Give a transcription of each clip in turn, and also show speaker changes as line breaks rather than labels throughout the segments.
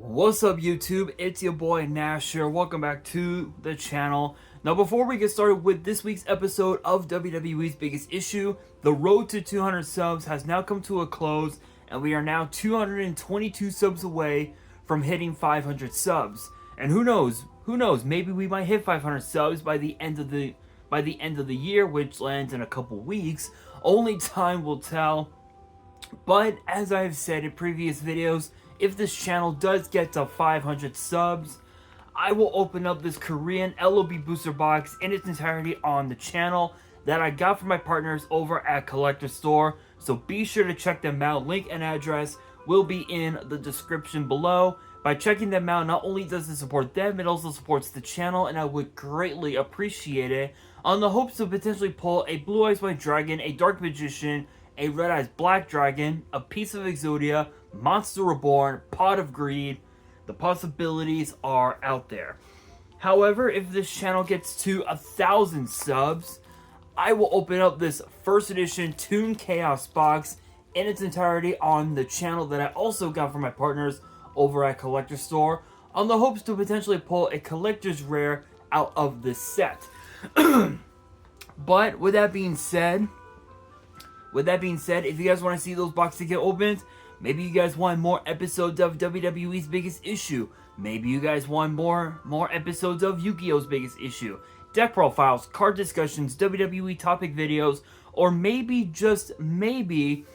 What's up YouTube, it's your boy Nash here, welcome back to the channel. Now before we get started with this week's episode of WWE's Biggest Issue, the road to 200 subs has now come to a close and we are now 222 subs away from hitting 500 subs. And who knows, maybe we might hit 500 subs by the end of the year, which lands in a couple weeks. Only time will tell. But as I've said in previous videos, if this channel does get to 500 subs, I will open up this Korean LOB booster box in its entirety on the channel that I got from my partners over at Collector Store. So be sure to check them out. Link and address will be in the description below. By checking them out, not only does it support them, it also supports the channel, and I would greatly appreciate it, on the hopes to potentially pull a Blue Eyes White Dragon, a Dark Magician, a Red Eyes Black Dragon, a Piece of Exodia, Monster Reborn, Pot of Greed. The possibilities are out there. However, if this channel gets to 1,000 subs, I will open up this first edition Toon Chaos box in its entirety on the channel that I also got from my partners over at Collector Store, on the hopes to potentially pull a collector's rare out of this set. But with that being said, if you guys want to see those boxes get opened, maybe you guys want more episodes of WWE's Biggest Issue, maybe you guys want more episodes of Yu-Gi-Oh's Biggest Issue, deck profiles, card discussions, WWE topic videos, or maybe, just maybe,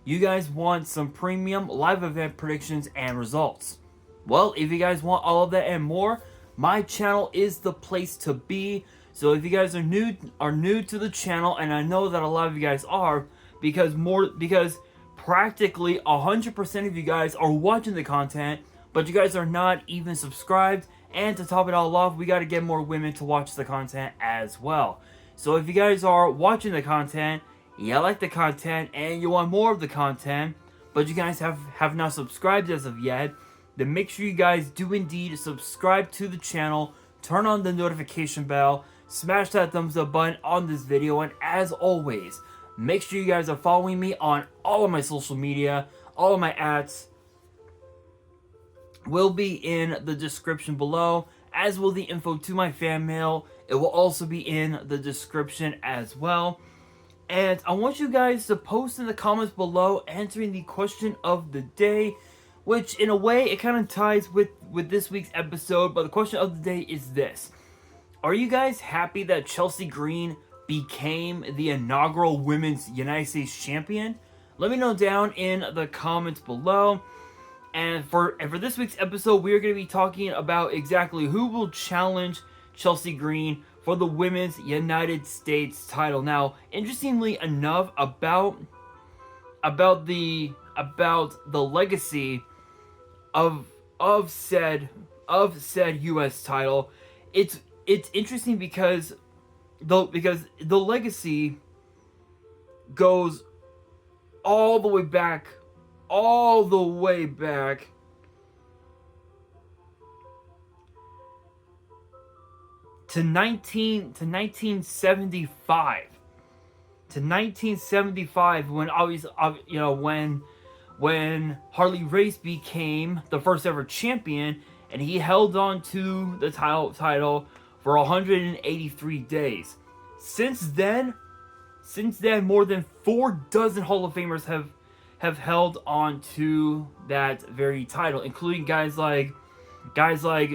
you guys want some premium live event predictions and results. Well, if you guys want all of that and more, my channel is the place to be. So if you guys are new to the channel, and I know that a lot of you guys are, because practically 100% of you guys are watching the content, but you guys are not even subscribed. And to top it all off, we got to get more women to watch the content as well. So if you guys are watching the content, you like the content, and you want more of the content, but you guys have not subscribed as of yet, then make sure you guys do indeed subscribe to the channel, turn on the notification bell, smash that thumbs up button on this video, and as always, make sure you guys are following me on all of my social media. All of my ads will be in the description below, as will the info to my fan mail. It will also be in the description as well. And I want you guys to post in the comments below answering the question of the day, which in a way it kind of ties with this week's episode, but the question of the day is this. Are you guys happy that Chelsea Green became the inaugural Women's United States Champion? Let me know down in the comments below. And for this week's episode, we are going to be talking about exactly who will challenge Chelsea Green for the Women's United States title. Now, interestingly enough, about the legacy of said U.S. title, it's interesting because the legacy goes all the way back to 1975, when Harley Race became the first ever champion, and he held on to the title for 183 days. Since then, more than 4 dozen Hall of Famers have held on to that very title, including guys like Johnny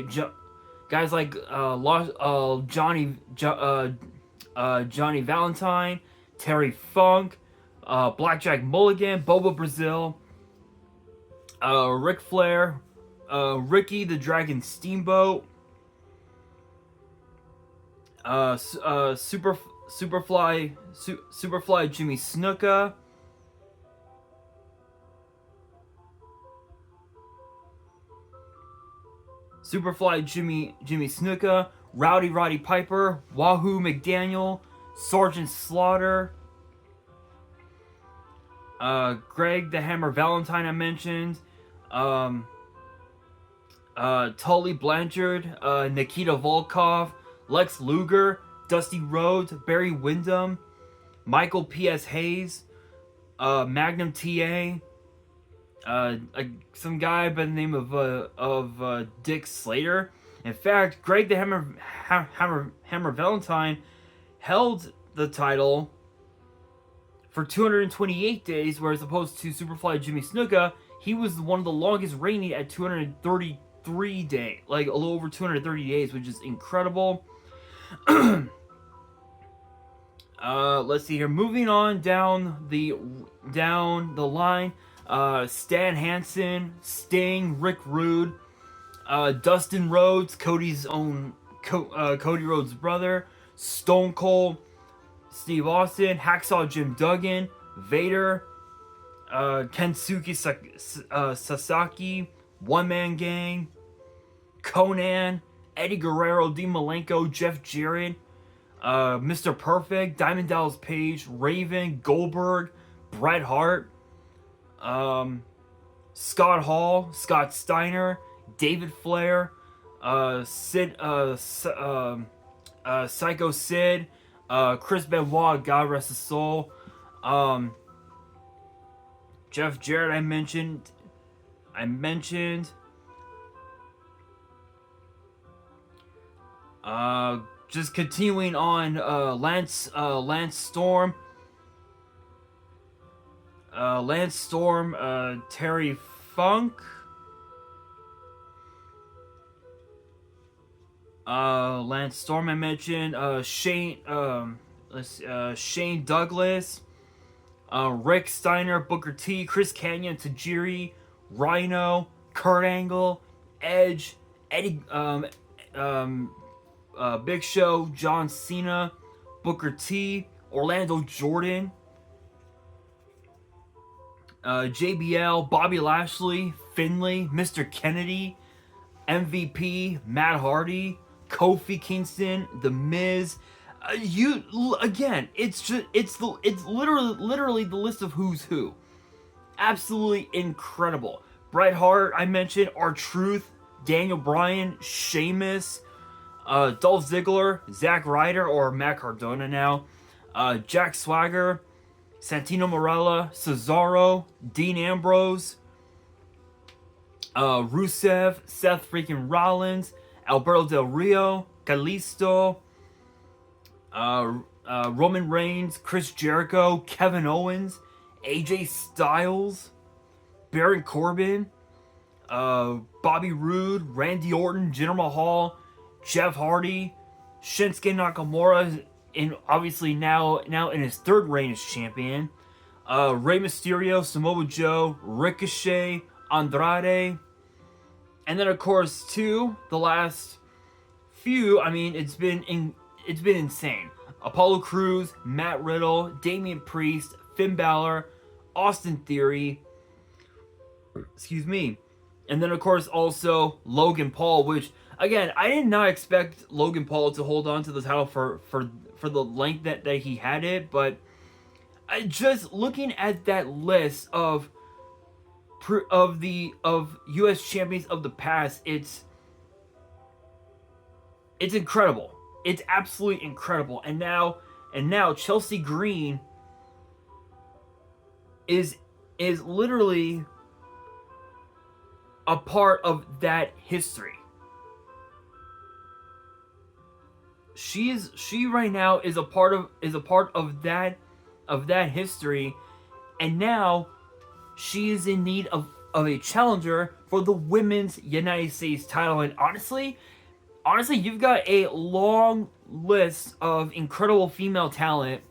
Valentine, Terry Funk, Blackjack Mulligan, Bobo Brazil, Ric Flair, Ricky the Dragon Steamboat, Superfly Jimmy Snuka, Jimmy Snuka, Roddy Piper, Wahoo McDaniel, Sergeant Slaughter, Greg the Hammer Valentine I mentioned, Tully Blanchard, Nikita Volkov, Lex Luger, Dusty Rhodes, Barry Windham, Michael P.S. Hayes, Magnum TA, some guy by the name of Dick Slater. In fact, Greg the Hammer Valentine held the title for 228 days, whereas opposed to Superfly Jimmy Snuka, he was one of the longest reigning at 233 days, like a little over 230 days, which is incredible. Let's see here. Moving on down the line, Stan Hansen, Sting, Rick Rude, Dustin Rhodes, Cody Rhodes' brother, Stone Cold, Steve Austin, Hacksaw Jim Duggan, Vader, Kensuke Sasaki, One Man Gang, Conan, Eddie Guerrero, Dean Malenko, Jeff Jarrett, Mr. Perfect, Diamond Dallas Page, Raven, Goldberg, Bret Hart, Scott Hall, Scott Steiner, David Flair, Psycho Sid, Chris Benoit, God rest his soul, Jeff Jarrett I mentioned. Just continuing on, Lance Storm, Terry Funk, Lance Storm I mentioned, Shane Douglas, Rick Steiner, Booker T, Chris Kanyon, Tajiri, Rhino, Kurt Angle, Edge, Eddie, Big Show, John Cena, Booker T, Orlando Jordan, JBL, Bobby Lashley, Finlay, Mr. Kennedy, MVP, Matt Hardy, Kofi Kingston, The Miz. It's literally the list of who's who. Absolutely incredible. Bret Hart, I mentioned, R-Truth, Daniel Bryan, Sheamus, Dolph Ziggler, Zack Ryder, or Matt Cardona now, Jack Swagger, Santino Marella, Cesaro, Dean Ambrose, Rusev, Seth freaking Rollins, Alberto Del Rio, Kalisto, Roman Reigns, Chris Jericho, Kevin Owens, AJ Styles, Baron Corbin, Bobby Roode, Randy Orton, Jinder Mahal, Jeff Hardy, Shinsuke Nakamura, obviously now in his third reign as champion, Rey Mysterio, Samoa Joe, Ricochet, Andrade, and then of course the last few. I mean, it's been insane. Apollo Crews, Matt Riddle, Damian Priest, Finn Balor, Austin Theory. Excuse me. And then of course also Logan Paul, which again, I did not expect Logan Paul to hold on to the title for the length that he had it, but just looking at that list of US champions of the past, it's incredible. It's absolutely incredible. And now Chelsea Green is literally a part of that history. She right now is a part of that history, and now she is in need of a challenger for the women's United States title. And honestly, you've got a long list of incredible female talent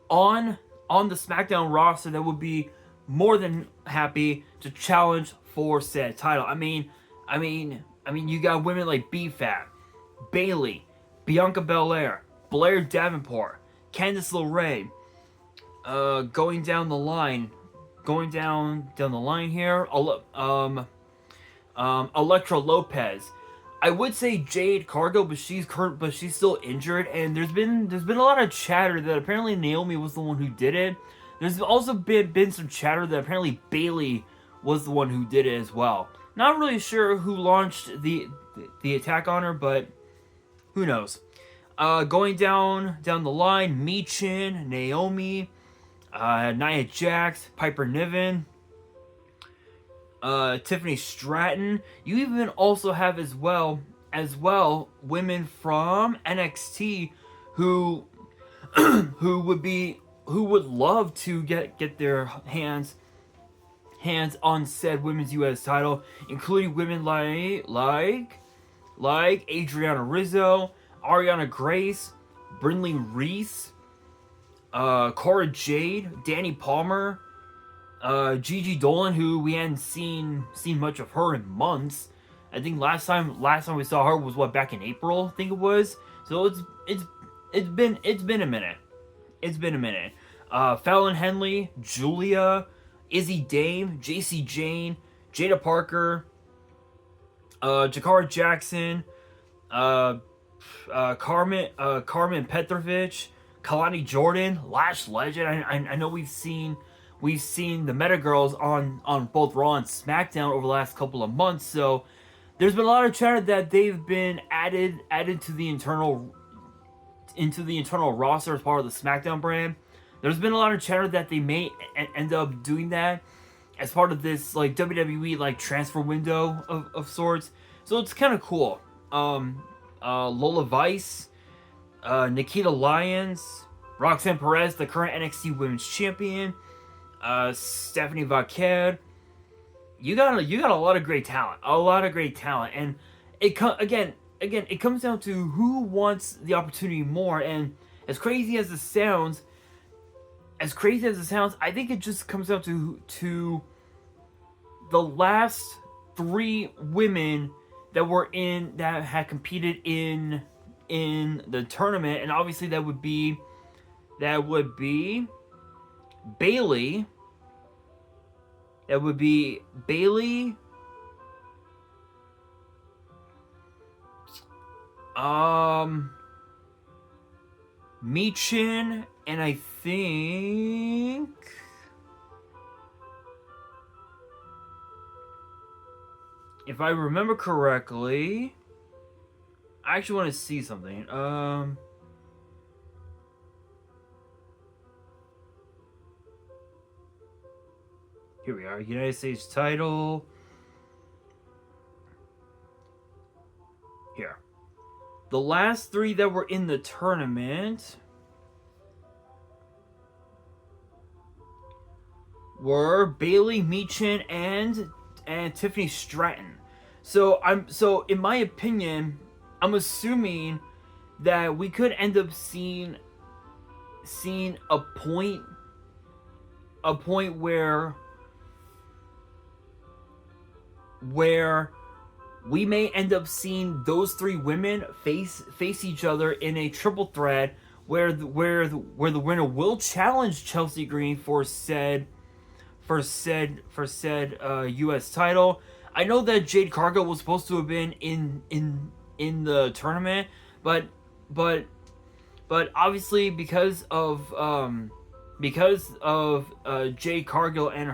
on the SmackDown roster that would be more than happy to challenge for said title. I mean, you got women like B-Fab, Bayley, Bianca Belair, Blair Davenport, Candice LeRae. Going down the line here. Elektra Lopez. I would say Jade Cargill, but she's still injured, and there's been a lot of chatter that apparently Naomi was the one who did it. There's also been some chatter that apparently Bayley was the one who did it as well. Not really sure who launched the attack on her, but who knows. Going down the line, Michin, Naomi, Nia Jax, Piper Niven, Tiffany Stratton. You even also have as well women from NXT who who would love to get their hands on said women's U.S. title, including women like Adriana Rizzo, Ariana Grace, Brynlee Reese, Cora Jade, Danny Palmer, Gigi Dolan, who we hadn't seen much of her in months. I think last time we saw her was back in April, I think it was. So it's been a minute. It's been a minute. Fallon Henley, Julia, Izzy Dame, JC Jane, Jada Parker, Jakara Jackson, Carmen Petrovich, Kalani Jordan, Lash Legend. I know we've seen the Meta Girls on both Raw and SmackDown over the last couple of months, so there's been a lot of chatter that they've been added to the internal roster as part of the SmackDown brand. There's been a lot of chatter that they may end up doing that as part of this like WWE like transfer window of sorts. So it's kind of cool. Lola Vice, Nikita Lyons, Roxanne Perez, the current NXT Women's Champion, Stephanie Vaquer. You got a lot of great talent, and it comes down to who wants the opportunity more. And as crazy as it sounds, I think it just comes down to the last 3 women that had competed in the tournament, and obviously that would be Bayley. That would be Bayley, Michin, and I think if I remember correctly, I actually want to see something. Here we are, United States title. Here. The last 3 that were in the tournament were Bayley, Michin, and Tiffany Stratton. So in my opinion, I'm assuming that we could end up seeing a point where we may end up seeing those 3 women face each other in a triple threat where the winner will challenge Chelsea Green for said U.S. title. I know that Jade Cargill was supposed to have been in the tournament, but obviously because of Jade Cargill and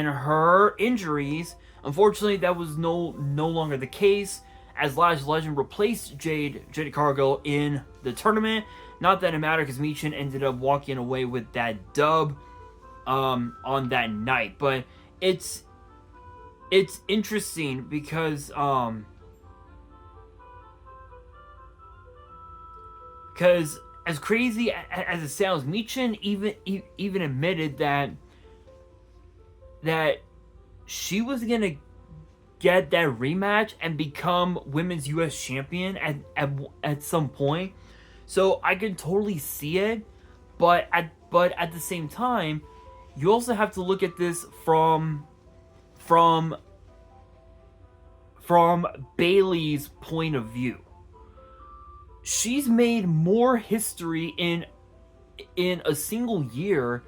her injuries, unfortunately that was no longer the case, as Lash Legend replaced Jade Cargill in the tournament. Not that it mattered, because Michin ended up walking away with that dub on that night. But it's interesting because as crazy as it sounds, Michin even admitted that she was gonna get that rematch and become Women's U.S. Champion at some point. So I can totally see it, but at the same time, you also have to look at this from Bayley's point of view. She's made more history in a single year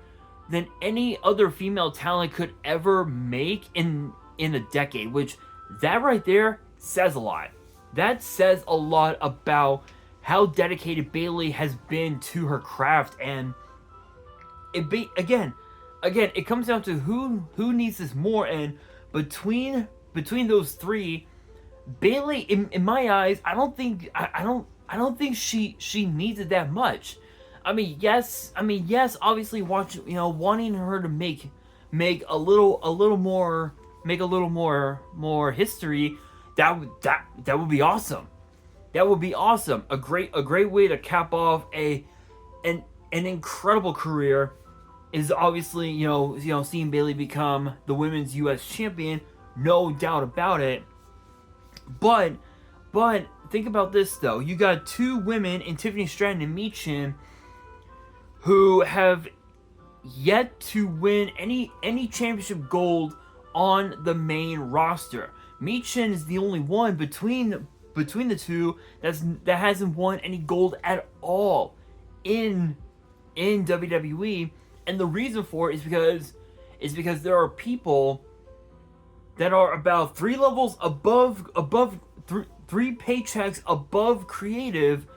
than any other female talent could ever make in a decade, which that right there says a lot. That says a lot about how dedicated Bayley has been to her craft. And again, it comes down to who needs this more. And between those 3, Bayley, in my eyes, I don't think she needs it that much. I mean, yes, obviously wanting her to make make a little more history, that would be awesome. That would be awesome. A great way to cap off an incredible career is obviously seeing Bayley become the women's U.S. champion, no doubt about it. But think about this though. You got two women in Tiffany Stratton and Michin who have yet to win any championship gold on the main roster. Michin is the only one between the two that hasn't won any gold at all in WWE, and the reason for it is because there are people that are about 3 levels above three paychecks above creative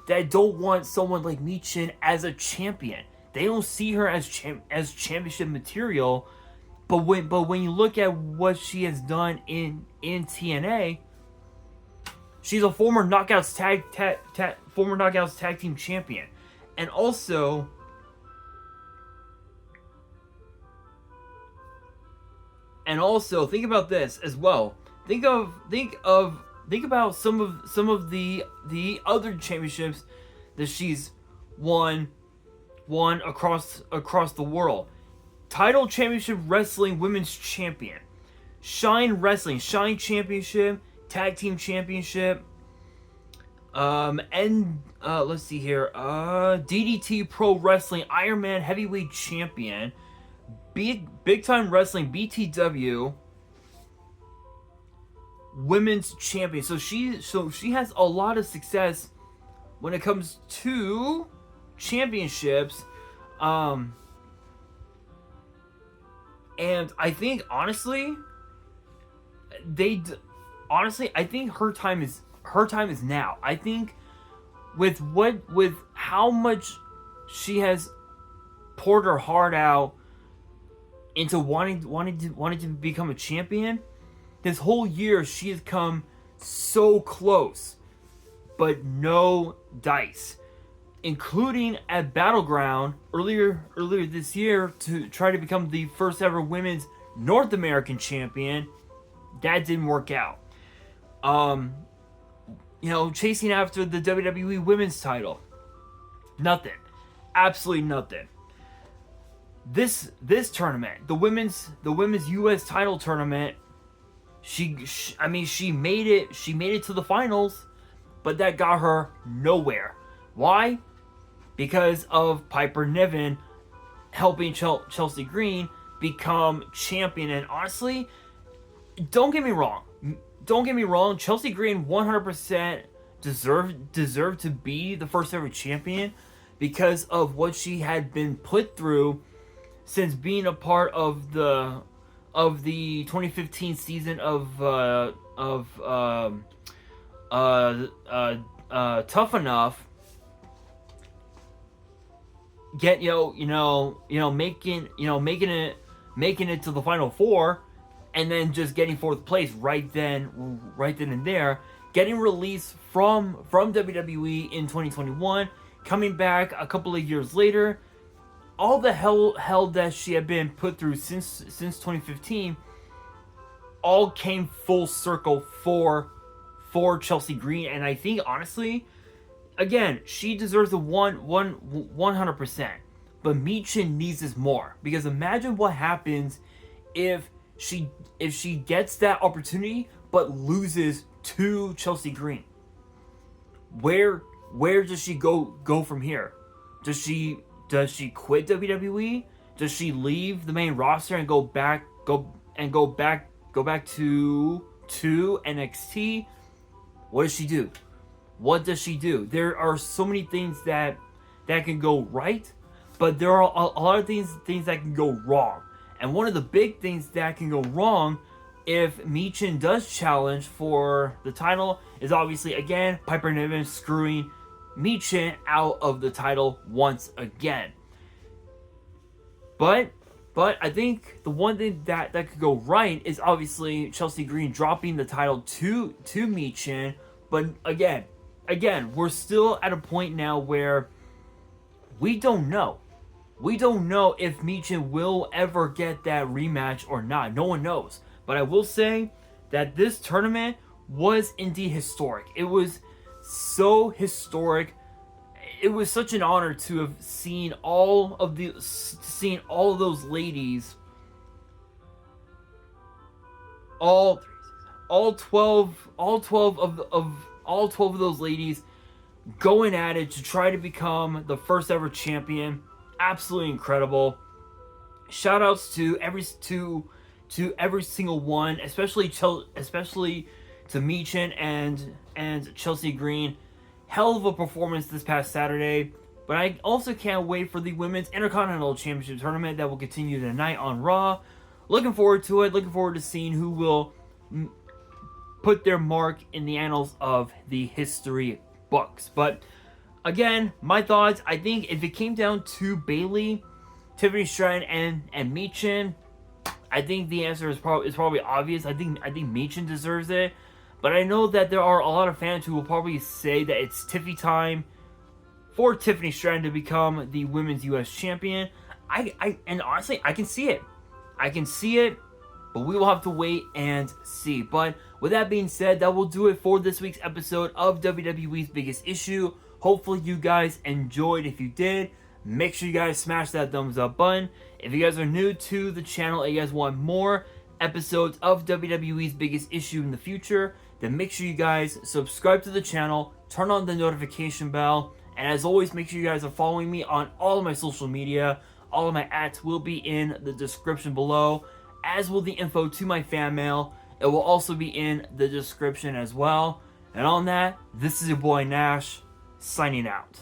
that don't want someone like Michin as a champion. They don't see her as championship material. But when you look at what she has done in TNA, she's a former Knockouts tag team champion, and also think about this as well. Think about some of the other championships that she's won across the world. Title Championship Wrestling Women's Champion, Shine Wrestling Shine Championship, Tag Team Championship, and let's see here, DDT Pro Wrestling Iron Man Heavyweight Champion, Big Time Wrestling BTW Women's Champion. So she has a lot of success when it comes to championships. And I think honestly, I think her time is now. I think with how much she has poured her heart out into wanting to become a champion, this whole year she has come so close, but no dice. Including at Battleground earlier this year to try to become the first ever women's North American champion. That didn't work out. Chasing after the WWE women's title, nothing, absolutely nothing. This tournament, the women's U.S. title tournament, she made it to the finals, but that got her nowhere. Why? Because of Piper Niven helping Chelsea Green become champion. And honestly, don't get me wrong. Chelsea Green 100% deserved to be the first ever champion because of what she had been put through since being a part of the 2015 season of Tough Enough. Making it to the final four, and then just getting fourth place right then and there, getting released from WWE in 2021, coming back a couple of years later, all the hell that she had been put through since 2015, all came full circle for Chelsea Green, and I think honestly, again, she deserves the 100%. But Michin needs this more, because imagine what happens if she gets that opportunity but loses to Chelsea Green. Where does she go from here? Does she quit WWE? Does she leave the main roster and go back to NXT? What does she do? What does she do? There are so many things that can go right, but there are a lot of things that can go wrong. And one of the big things that can go wrong if Michin does challenge for the title is obviously, again, Piper Niven screwing Michin out of the title once again. But I think the one thing that could go right is obviously Chelsea Green dropping the title to Michin. But again, we're still at a point now where we don't know. We don't know if Michin will ever get that rematch or not. No one knows. But I will say that this tournament was indeed historic. It was so historic. It was such an honor to have seen all of those ladies, all 12 of those ladies going at it to try to become the first ever champion. Absolutely incredible. Shout outs to every single one, especially to Michin and Chelsea Green. Hell of a performance this past Saturday. But I also can't wait for the Women's Intercontinental Championship Tournament that will continue tonight on Raw. Looking forward to it. Looking forward to seeing who will put their mark in the annals of the history books. But again, my thoughts, I think if it came down to Bayley, Tiffany Stratton, and Michin, I think the answer is probably obvious. I think Michin deserves it. But I know that there are a lot of fans who will probably say that it's Tiffy time for Tiffany Stratton to become the Women's U.S. Champion. And honestly, I can see it. But we will have to wait and see. But with that being said, that will do it for this week's episode of WWE's Biggest Issue. Hopefully you guys enjoyed. If you did, make sure you guys smash that thumbs up button. If you guys are new to the channel and you guys want more episodes of WWE's Biggest Issue in the future, then make sure you guys subscribe to the channel, turn on the notification bell, and as always, make sure you guys are following me on all of my social media. All of my @s will be in the description below, as will the info to my fan mail. It will also be in the description as well. And on that, this is your boy Nash, signing out.